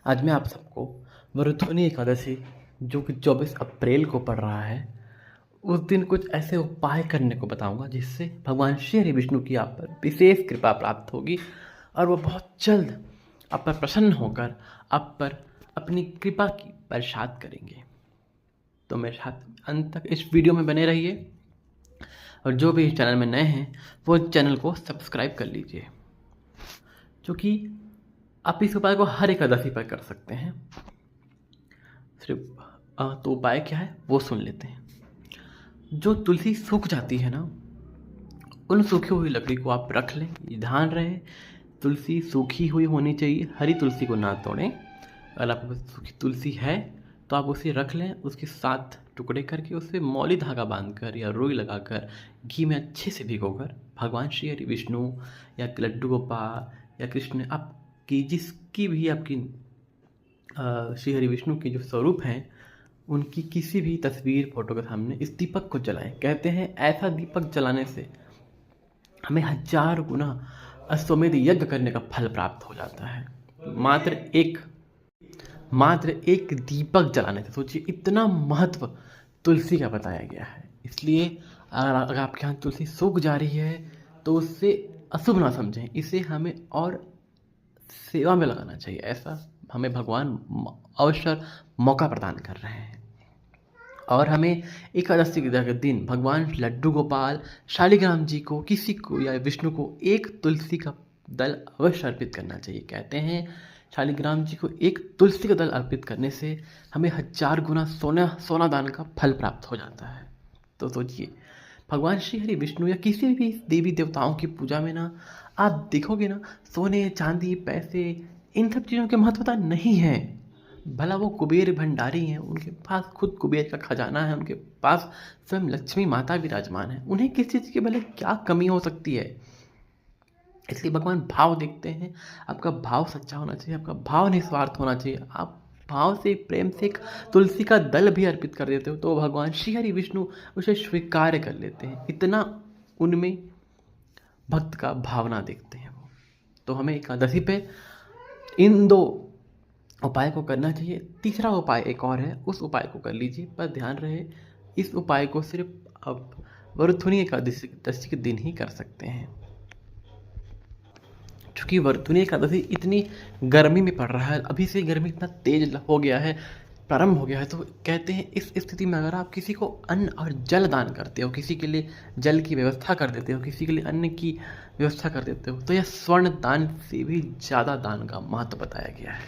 आज मैं आप सबको वरुथोनी एकादशी जो कि 24 अप्रैल को पड़ रहा है उस दिन कुछ ऐसे उपाय करने को बताऊंगा जिससे भगवान श्री हरि विष्णु की आप पर विशेष कृपा प्राप्त होगी और वो बहुत जल्द आप पर प्रसन्न होकर आप पर अपनी कृपा की बरसात करेंगे। तो मेरे साथ अंत तक इस वीडियो में बने रहिए और जो भी इस चैनल में नए हैं वो चैनल को सब्सक्राइब कर लीजिए, क्योंकि आप इस उपाय को हर एकादशी पर कर सकते हैं। सिर्फ तो उपाय क्या है वो सुन लेते हैं। जो तुलसी सूख जाती है ना, उन सूखी हुई लकड़ी को आप रख लें। ये ध्यान रहे तुलसी सूखी हुई होनी चाहिए, हरी तुलसी को ना तोड़ें। अगर आपके पास सूखी तुलसी है तो आप उसे रख लें, उसके 7 टुकड़े करके उससे मौली धागा बांधकर या रुई लगाकर घी में अच्छे से भिगोकर भगवान श्री हरि विष्णु या लड्डू गोपाल या कृष्ण आपकी जिसकी भी आपकी श्री हरि विष्णु के जो स्वरूप हैं उनकी किसी भी तस्वीर फोटो के सामने इस दीपक को जलाएं। कहते हैं ऐसा दीपक जलाने से हमें 1000 गुना अश्वमेध यज्ञ करने का फल प्राप्त हो जाता है। मात्र एक दीपक जलाने से सोचिए इतना महत्व तुलसी का बताया गया है। इसलिए अगर आपके यहाँ तुलसी सूख जा रही है तो उससे अशुभ ना समझें, इसे हमें और सेवा में लगाना चाहिए। ऐसा हमें भगवान अवसर मौका प्रदान कर रहे हैं। और हमें एकादशी के दिन भगवान लड्डू गोपाल शालिग्राम जी को किसी को या विष्णु को एक तुलसी का दल अवश्य अर्पित करना चाहिए। कहते हैं शालिग्राम जी को एक तुलसी का दल अर्पित करने से हमें 1000 गुना सोना दान का फल प्राप्त हो जाता है। तो सोचिए भगवान श्री हरि विष्णु या किसी भी देवी देवताओं की पूजा में ना आप देखोगे ना, सोने चांदी पैसे इन सब चीज़ों की महत्वता नहीं है। भला वो कुबेर भंडारी हैं, उनके पास खुद कुबेर का खजाना है, उनके पास स्वयं लक्ष्मी माता विराजमान है, उन्हें किस चीज़ की भले क्या कमी हो सकती है। इसलिए भगवान भाव देखते हैं। आपका भाव सच्चा होना चाहिए, आपका भाव निस्वार्थ होना चाहिए। आप भाव से प्रेम से एक तुलसी का दल भी अर्पित कर देते हो तो भगवान श्री हरि विष्णु उसे स्वीकार कर लेते हैं। इतना उनमें भक्त का भावना देखते हैं वो। तो हमें एकादशी पे इन 2 उपाय को करना चाहिए। तीसरा उपाय एक और है, उस उपाय को कर लीजिए, पर ध्यान रहे इस उपाय को सिर्फ आप वरुथुनी एकादशी के दिन ही कर सकते हैं। चूँकि वरुथुनी एकादशी इतनी गर्मी में पड़ रहा है, अभी से गर्मी इतना तेज हो गया है, प्रारंभ हो गया है, तो कहते हैं इस स्थिति में अगर आप किसी को अन्न और जल दान करते हो, किसी के लिए जल की व्यवस्था कर देते हो, किसी के लिए अन्न की व्यवस्था कर देते हो, तो यह स्वर्ण दान से भी ज़्यादा दान का महत्व बताया गया है।